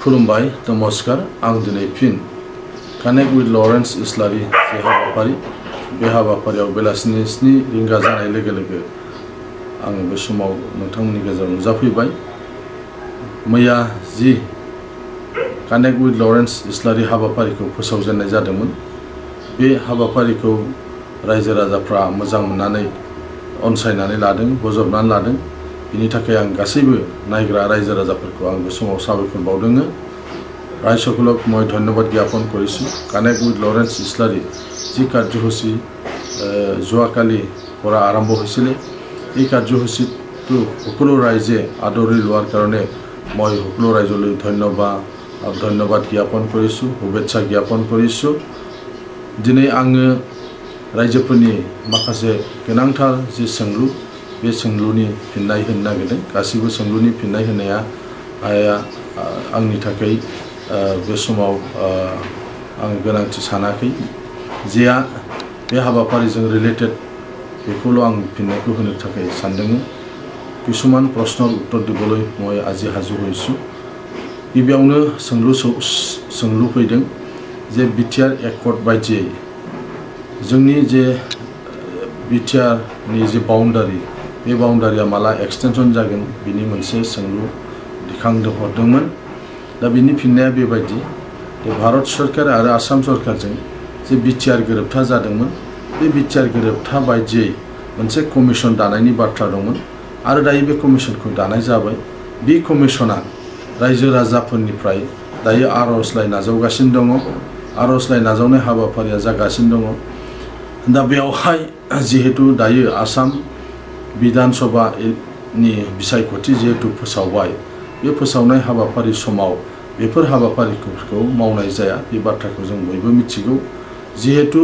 खुलुमबाय नमस्कार आं दिनै फिन कानेक्ट विथ लरेन्स इस्लारि जे हाबाफारि बे हाबाफारियाव बेलासिनि 7 रिंगा जानाय लोगो लोगो आं बे समाव नोंथांमोननि गेजेराव नुजाफैबाय। मैया जि कानेक्ट विथ लरेन्स इस्लारि हाबाफारिखौ फोसावजेननाय जादोंमोन, बे हाबाफारिखौ रायजो राजाफ्रा मोजां मोननानै अनसायनानै लादों, बजबनानै लादों। बिनि थाखाय आं गासैबो नायग्रा रायजो राजाफोरखौ आं बे समाव साबायखर बावदों। रायजोफोरक मैं धन्यवाद ज्ञापन करिछु। कानेक्ट विथ लरेन्स इस्लारि जी कार्यसूची যোৱাকালি পৰা আৰম্ভ হৈছিল, এই কাৰ্যসূচীটো সকলো ৰাইজে আদৰি লোৱাৰ কাৰণে মই সকলো ৰাইজলৈ ধন্যবাদ জ্ঞাপন কৰিছোঁ, শুভেচ্ছা জ্ঞাপন কৰিছোঁ। দিनै आङो रायजोफोरनि माखासे गोनांथार जि सोंलु, बे सोंलुनि फिननाय होनो नागिरदों। गासिबो सोंलुनि फिननाय होनाया आंनि थाखाय बे समाव आं गोनांथि सानाखै। जेया बे हाबाफारिजों रिलेटेड बेखौल' आं फिननायखौ होनो थाखाय सानदों। किसुमान प्रश्नर उत्तर दिবলৈ মই আজি हाजु হৈছোঁ। गिबियावनो सोंलु फैदों जे बिटिआर एकर्ड बायदियै जोंनि जे बिटिआरनि जे बाउन्डारि, बे बाउन्डारिया माला एक्सटेनसन जागोन, बिनि मोनसे सोंलु दिखांहरदोंमोन। दा बिनि फिननाया बेबायदि, भारत सरकार आरो आसाम सरकारजों जे बिटिआर गोरोबथा जादोंमोन, बे बिटिआर गोरोबथा बायदियै मोनसे कमिसन दानायनि बाथ्रा दंमोन आरो दायो बे कमिसनखौ दानाय जाबाय। बे कमिसना रायजो राजाफोरनिफ्राय दायो आर'जलाइ नाजावगासिनो दङ। आर'जलाइ नाजावनाय हाबाफारिया जागासिनो दङ। दा बेवहाय जिहेतु दायो आसाम बिधान सभानि बिसायख'थि जिहेतु फोसावबाय, बे फोसावनाय हाबाफारि समाव बेफोर हाबाफारिफोरखौ मावनाय जाया, बे बाथ्राखौ जों बयबो मिथिगौ। जिहेतु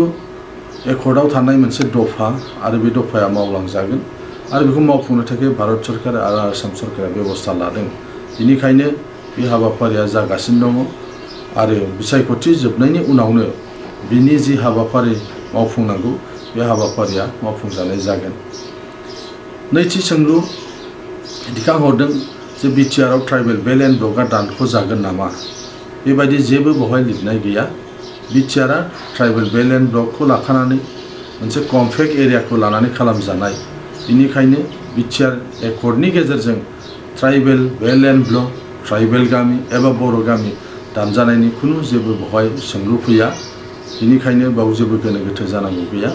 एकर्डआव थानाय मोनसे दफा आरो बे दफाया मावलांजागोन आरो बेखौ मावफुंनो थाखाय भारत सरकार आरो आसाम सरकारा बेबस्था लादों। बेनिखायनो बे हाबाफारिया जागासिनो दङ आरो बिसायख'थि जोबनायनि उनावनो बिनि जि हाबाफारि मावफुंनांगौ, बे हाबाफारिया मावफुंजानाय जागोन। नैथि सोंलु दिखांहरदों जे बिटिआरआव ट्राइबेल बेल एन्ड ब्लकआ दानख'जागोन नामा? बेबायदि जेबो बेवहाय लिरनाय गैया। बिटिआरआ ट्राइबेल बेल एन्ड ब्लकखौ लाखानानै मोनसे कम्पेक्ट एरियाखौ लानानै खालामजानाय। बेनिखायनो बिटिआर एकर्डनि गेजेरजों tribal belt and block, tribal गामि एबा बर' गामि दानजानायनि खुनु जेबो बेवहाय सोंलु फैया। बेनिखायनो बेयाव जेबो गोनो गोथो जानांगौ गैया।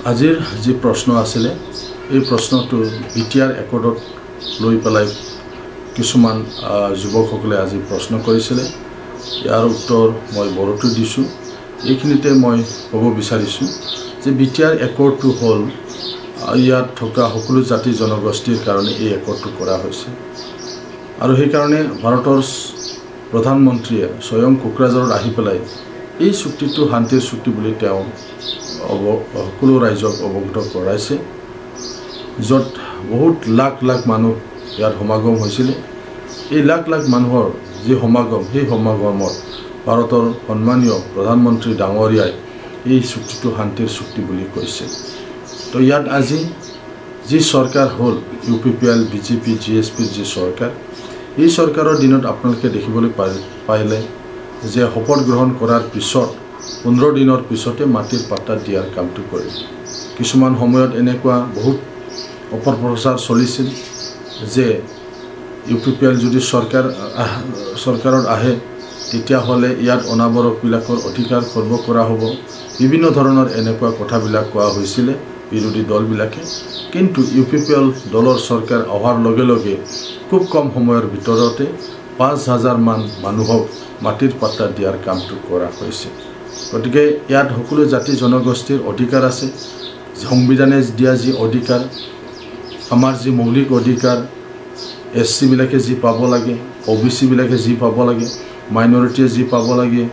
আজিৰ যি প্ৰশ্ন আছিলে, এই প্ৰশ্নটো বিটিআৰ একৰ্ডক লৈ পেলাই কিছুমান যুৱকসকলে আজি প্ৰশ্ন কৰিছিলে। ইয়াৰ উত্তৰ মই বড়োটো দিছোঁ। এইখিনিতে মই ক'ব বিচাৰিছোঁ যে বিটিআৰ একৰ্ডটো হ'ল ইয়াত থকা সকলো জাতি জনগোষ্ঠীৰ কাৰণে এই একৰ্ডটো কৰা হৈছে আৰু সেইকাৰণে ভাৰতৰ প্ৰধানমন্ত্ৰীয়ে স্বয়ং কোকৰাঝাৰত আহি পেলাই এই চুক্তিটো শান্তিৰ চুক্তি বুলি তেওঁ সকলো ৰাইজক অৱগত কৰাইছে, য'ত বহুত লাখ লাখ মানুহ ইয়াত সমাগম হৈছিলে। এই লাখ লাখ মানুহৰ যি সমাগম, সেই সমাগমত ভাৰতৰ সন্মানীয় প্ৰধানমন্ত্ৰী ডাঙৰীয়াই এই চুক্তিটো শান্তিৰ চুক্তি বুলি কৈছে। তো ইয়াত আজি যি চৰকাৰ হ'ল UPPL, BJP, GSPৰ যি চৰকাৰ, এই চৰকাৰৰ দিনত আপোনালোকে দেখিবলৈ পাইলে যে শপত গ্ৰহণ কৰাৰ পিছত 15 দিনৰ পিছতে মাটিৰ পাট্টা দিয়াৰ কামটো কৰিল। কিছুমান সময়ত এনেকুৱা বহুত অপপ্ৰচাৰ চলিছিল যে UPPL যদি চৰকাৰত আহে তেতিয়াহ'লে ইয়াত অনাবৰকবিলাকৰ অধিকাৰ খৰ্ব কৰা হ'ব। বিভিন্ন ধৰণৰ এনেকুৱা কথাবিলাক কোৱা হৈছিলে বিৰোধী দলবিলাকে। কিন্তু UPPL দলৰ চৰকাৰ অহাৰ লগে লগে খুব কম সময়ৰ ভিতৰতে 5000 মান মানুহক মাটিৰ পাট্টা দিয়াৰ কামটো কৰা হৈছে। গতিকে ইয়াত সকলো জাতি জনগোষ্ঠীৰ অধিকাৰ আছে। সংবিধানে দিয়া যি অধিকাৰ, আমাৰ যি মৌলিক অধিকাৰ, SC বিলাকে যি পাব লাগে, OBC বিলাকে যি পাব লাগে, মাইনৰিটিয়ে যি পাব লাগে,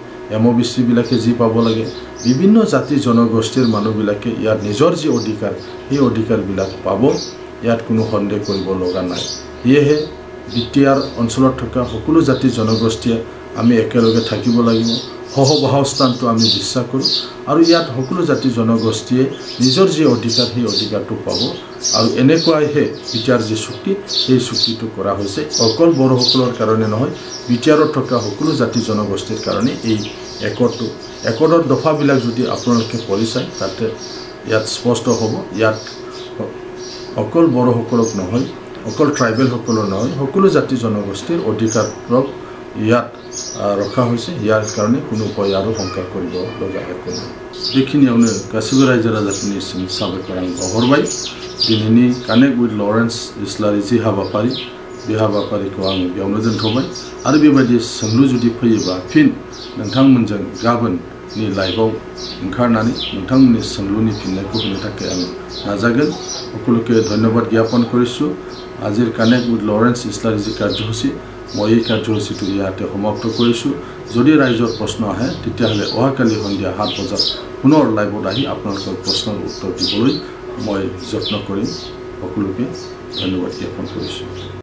MOBC বিলাকে যি পাব লাগে, বিভিন্ন জাতি জনগোষ্ঠীৰ মানুহবিলাকে ইয়াত নিজৰ যি অধিকাৰ, সেই অধিকাৰবিলাক পাব। ইয়াত কোনো সন্দেহ কৰিব লগা নাই। সেয়েহে বিটিআৰ অঞ্চলত থকা সকলো জাতি জনগোষ্ঠীয়ে আমি একেলগে থাকিব লাগিব, সহবাসস্থানটো আমি বিশ্বাস কৰোঁ আৰু ইয়াত সকলো জাতি জনগোষ্ঠীয়ে নিজৰ যি অধিকাৰ সেই অধিকাৰটো পাব আৰু এনেকুৱাইহে বিটিআৰ যি চুক্তি সেই চুক্তিটো কৰা হৈছে অকল বড়োসকলৰ কাৰণে নহয় বিটিআৰত থকা সকলো জাতি জনগোষ্ঠীৰ কাৰণে এই একৰ্ডৰ দফাবিলাক যদি আপোনালোকে পঢ়ি চায় তাতে ইয়াত স্পষ্ট হ'ব ইয়াত অকল বড়োসকলক নহয় অকল ট্ৰাইবেলসকলৰ নহয় সকলো জাতি জনগোষ্ঠীৰ অধিকাৰক ইয়াত ৰখা হৈছে ইয়াৰ কাৰণে কোনো উপায় আৰু শংকা কৰিব লগা একো নাই बेखिनियावनो गासिबो रायजो राजाफोरनिसिम साबायखर आं बावहरबाय दिनैनि कानेक्ट विथ लरेन्स इस्लारि जि हाबाफारि बे हाबाफारिखौ आं बेयावनो दोनथ'बाय आरो बेबायदि सोंलु जुदि फैयोबा फिन नोंथांमोनजों गाबोननि लाइभआव ओंखारनानै नोंथांमोननि सोंलुनि फिननायखौ होनो थाखाय आं नाजागोन সকলোকে ধন্যবাদ জ্ঞাপন কৰিছোঁ আজিৰ কানেক্ট উইথ লৰেন্স ইছলাৰী যি কাৰ্যসূচী মই এই কাৰ্যসূচীটো ইয়াতে সমাপ্ত কৰিছোঁ যদি ৰাইজৰ প্ৰশ্ন আহে তেতিয়াহ'লে অহাকালি সন্ধিয়া 7 বজাত পুনৰ লাইভত আহি আপোনালোকৰ প্ৰশ্নৰ উত্তৰ দিবলৈ মই যত্ন কৰিম সকলোকে ধন্যবাদ জ্ঞাপন কৰিছোঁ